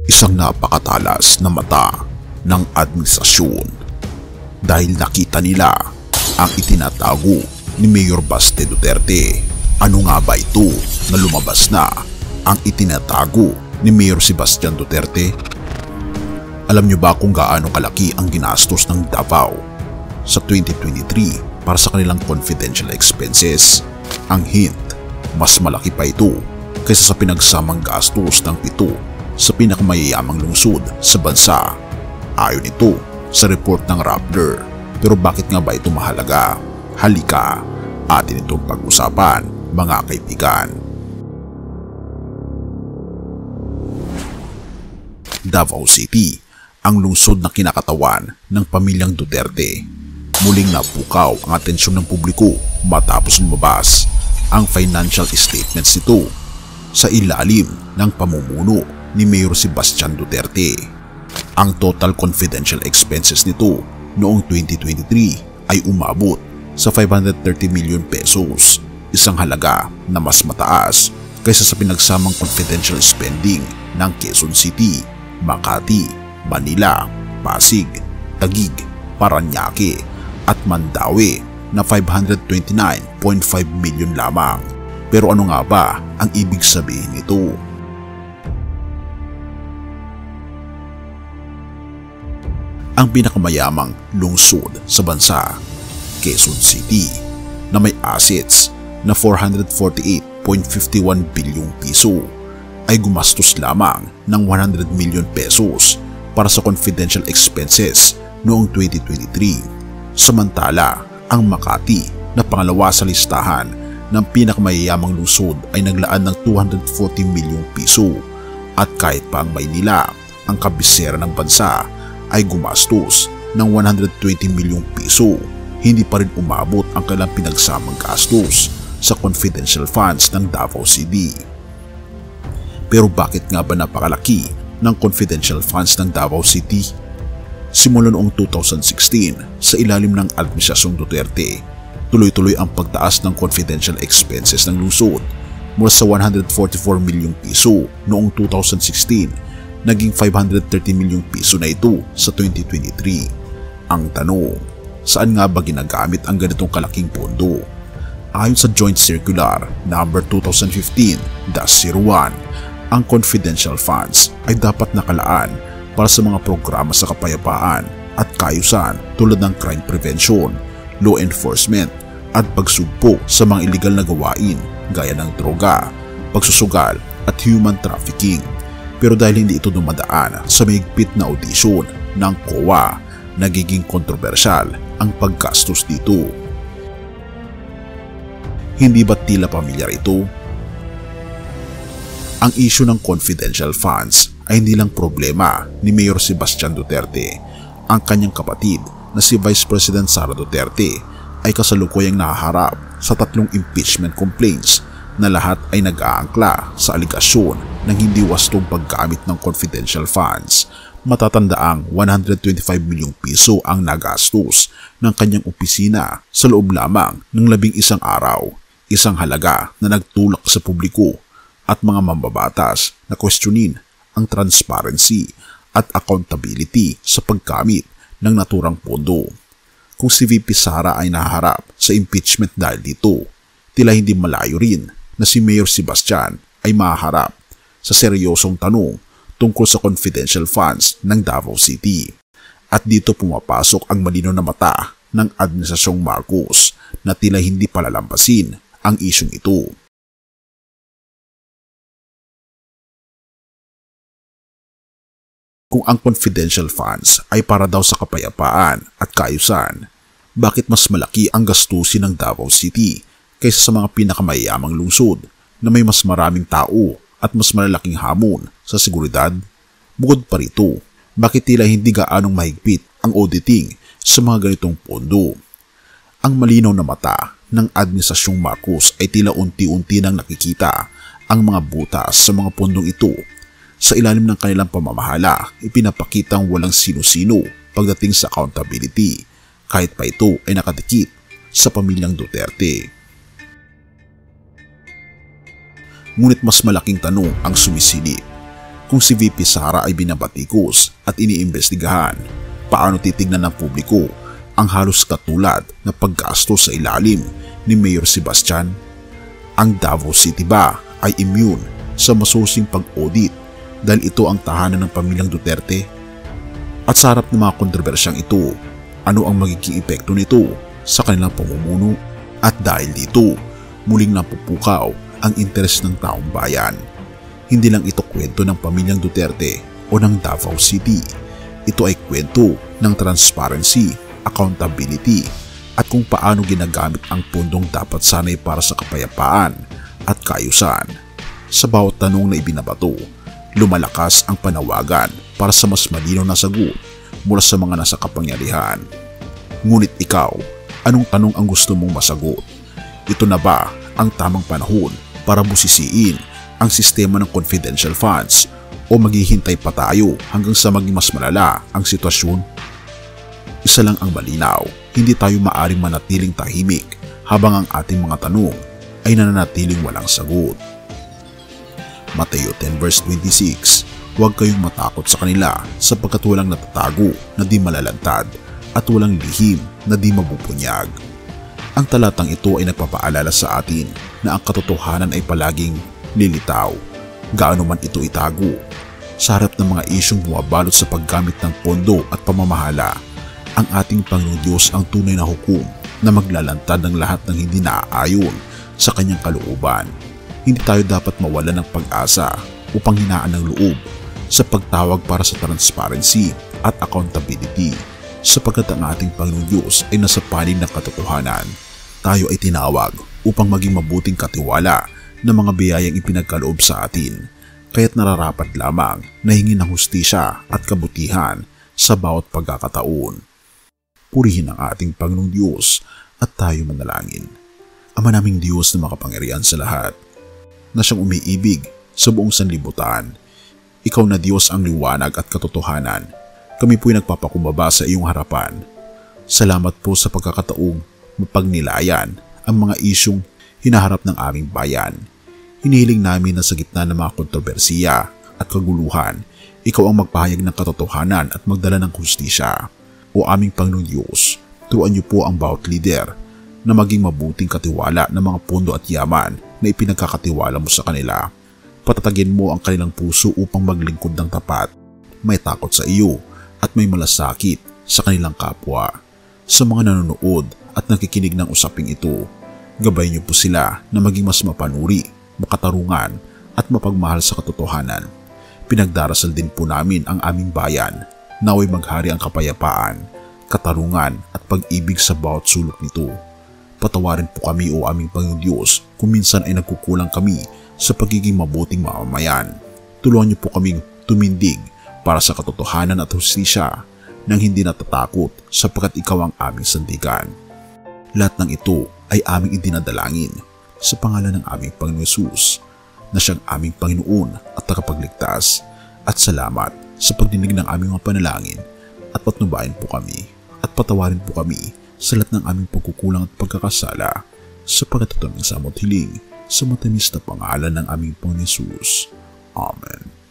isang napakatalas na mata ng administrasyon dahil nakita nila ang itinatago ni Mayor Baste Duterte. Ano nga ba ito na lumabas na ang itinatago ni Mayor Sebastian Duterte? Alam niyo ba kung gaano kalaki ang ginastos ng Davao sa 2023 para sa kanilang confidential expenses? Ang hint, mas malaki pa ito kaysa sa pinagsamang gastos ng 7 sa pinakamayayamang lungsod sa bansa. Ayon ito sa report ng Rappler. Pero bakit nga ba ito mahalaga? Halika, atin itong pag-usapan, mga kaibigan. Davao City, ang lungsod na kinakatawan ng pamilyang Duterte. Muling napukaw ang atensyon ng publiko matapos lumabas ang financial statements nito sa ilalim ng pamumuno ni Mayor Sebastian Duterte. Ang total confidential expenses nito noong 2023 ay umabot sa 530 million pesos, isang halaga na mas mataas kaysa sa pinagsamang confidential spending ng Quezon City, Makati, Manila, Pasig, Taguig, Parañaque at Mandaue na 529.5 million lamang. Pero ano nga ba ang ibig sabihin nito? Ang pinakamayamang lungsod sa bansa, Quezon City, na may assets na 448.51 bilyong piso ay gumastos lamang ng 100 million pesos para sa confidential expenses noong 2023. Samantala, ang Makati na pangalawa sa listahan ng pinakamayayamang lungsod ay naglaan ng 240 milyong piso at kahit pa ang Maynila, ang kabisera ng bansa, ay gumastos ng 120 milyong piso, hindi pa rin umabot ang kailang pinagsamang gastos sa confidential funds ng Davao City. Pero bakit nga ba napakalaki ng confidential funds ng Davao City? Simula noong 2016 sa ilalim ng Administrasyong Duterte, tuloy-tuloy ang pagtaas ng confidential expenses ng lungsod mula sa 144 milyong piso noong 2016 naging 530 milyong piso na ito sa 2023. Ang tanong, saan nga ba ginagamit ang ganitong kalaking pondo? Ayon sa Joint Circular No. 2015-01, ang confidential funds ay dapat nakalaan para sa mga programa sa kapayapaan at kaayusan tulad ng crime prevention, law enforcement at pagsugpo sa mga illegal na gawain gaya ng droga, pagsusugal at human trafficking. Pero dahil hindi ito dumadaan sa mahigpit na audisyon ng COA, nagiging kontrobersyal ang paggastos dito. Hindi ba tila pamilyar ito? Ang issue ng confidential funds ay hindi lang problema ni Mayor Sebastian Duterte. Ang kanyang kapatid na si Vice President Sara Duterte ay kasalukuyang nahaharap sa 3 impeachment complaints na lahat ay nag-aangkla sa aligasyon ng hindi wastong paggamit ng confidential funds. Matatandaang 125 milyong piso ang nagastos ng kanyang opisina sa loob lamang ng 11 araw, isang halaga na nagtulak sa publiko at mga mambabatas na questionin ang transparency at accountability sa paggamit ng naturang pondo. Kung si VP Sara ay nahaharap sa impeachment dahil dito, tila hindi malayo rin na si Mayor Sebastian ay maharap sa seryosong tanong tungkol sa confidential funds ng Davao City. At dito pumapasok ang malinaw na mata ng Administrasyong Marcos na tila hindi palalampasin ang isyong ito. Kung ang confidential funds ay para daw sa kapayapaan at kaayusan, bakit mas malaki ang gastusin ng Davao City kaysa sa mga pinakamayayamang lungsod na may mas maraming tao at mas malalaking hamon sa seguridad? Bukod pa rito, bakit tila hindi gaanong mahigpit ang auditing sa mga ganitong pondo? Ang malinaw na mata ng Administrasyong Marcos ay tila unti-unti nang nakikita ang mga butas sa mga pondong ito. Sa ilalim ng kanilang pamamahala, ipinapakitang walang sino-sino pagdating sa accountability, kahit pa ito ay nakadikit sa pamilyang Duterte. Ngunit mas malaking tanong ang sumisilip. Kung si VP Sara ay binabatikos at iniimbestigahan, paano titignan ng publiko ang halos katulad na paggastos sa ilalim ni Mayor Sebastian? Ang Davao City ba ay immune sa masusing pag-audit dahil ito ang tahanan ng pamilyang Duterte? At sa harap ng mga kontrobersyang ito, ano ang magiging epekto nito sa kanilang pamumuno? At dahil dito, muling napupukaw ang interes ng taong bayan. Hindi lang ito kwento ng pamilyang Duterte o ng Davao City. Ito ay kwento ng transparency, accountability, at kung paano ginagamit ang pundong dapat sanay para sa kapayapaan at kaayusan. Sa bawat tanong na ibinabato, lumalakas ang panawagan para sa mas malinaw na sagot mula sa mga nasa kapangyarihan. Ngunit ikaw, anong tanong ang gusto mong masagot? Ito na ba ang tamang panahon para busisiin ang sistema ng confidential funds o maghihintay pa tayo hanggang sa maging mas malala ang sitwasyon? Isa lang ang malinaw, hindi tayo maaring manatiling tahimik habang ang ating mga tanong ay nananatiling walang sagot. Mateo 10 verse 26, huwag kayong matakot sa kanila sapagkat walang natatago na di malalantad at walang lihim na di mabubunyag. Ang talatang ito ay nagpapaalala sa atin na ang katotohanan ay palaging lilitaw, gaano man ito itago. Sa harap ng mga isyong bumabalot sa paggamit ng pondo at pamamahala, ang ating Panginoong Diyos ang tunay na hukom na maglalantad ng lahat ng hindi naaayon sa kanyang kalooban. Hindi tayo dapat mawalan ng pag-asa o panghinaan ng loob sa pagtawag para sa transparency at accountability, sapagkat ang ating Panginoong Diyos ay nasa panig ng katotohanan. Tayo ay tinawag upang maging mabuting katiwala ng mga biyayang ipinagkaloob sa atin, kaya't nararapat lamang na hingin ng hustisya at kabutihan sa bawat pagkakataon. Purihin ang ating Panginoong Diyos at tayo manalangin. Ama naming Diyos na makapangyarihan sa lahat, na siyang umiibig sa buong sanlibutan. Ikaw na Diyos ang liwanag at katotohanan. Kami po'y nagpapakumbaba sa iyong harapan. Salamat po sa pagkakataong mapagnilayan ang mga isyong hinaharap ng aming bayan. Hinihiling namin na sa gitna ng mga kontrobersiya at kaguluhan, ikaw ang magpahayag ng katotohanan at magdala ng hustisya. O aming Panginoong Diyos, turuan niyo po ang bawat leader na maging mabuting katiwala ng mga pondo at yaman na ipinagkakatiwala mo sa kanila. Patatagin mo ang kanilang puso upang maglingkod ng tapat, may takot sa iyo at may malasakit sa kanilang kapwa. Sa mga nanonood at nakikinig ng usaping ito, gabay niyo po sila na maging mas mapanuri, makatarungan at mapagmahal sa katotohanan. Pinagdarasal din po namin ang aming bayan, naway maghari ang kapayapaan, katarungan at pag-ibig sa bawat sulok nito. Patawarin po kami o aming Panginoong Diyos kung minsan ay nagkukulang kami sa pagiging mabuting mamamayan. Tulungan niyo po kaming tumindig para sa katotohanan at hustisya nang hindi natatakot sapagkat ikaw ang aming sandigan. Lahat ng ito ay aming idinadalangin sa pangalan ng aming Panginoong Hesus na siyang aming Panginoon at tagapagligtas, at salamat sa pagdinig ng aming mga panalangin at patnubayan po kami at patawarin po kami sa lahat ng aming pagkukulang at pagkakasala sapagkat ito ang samot hiling sa matamis na pangalan ng aming Panginoong Hesus. Amen.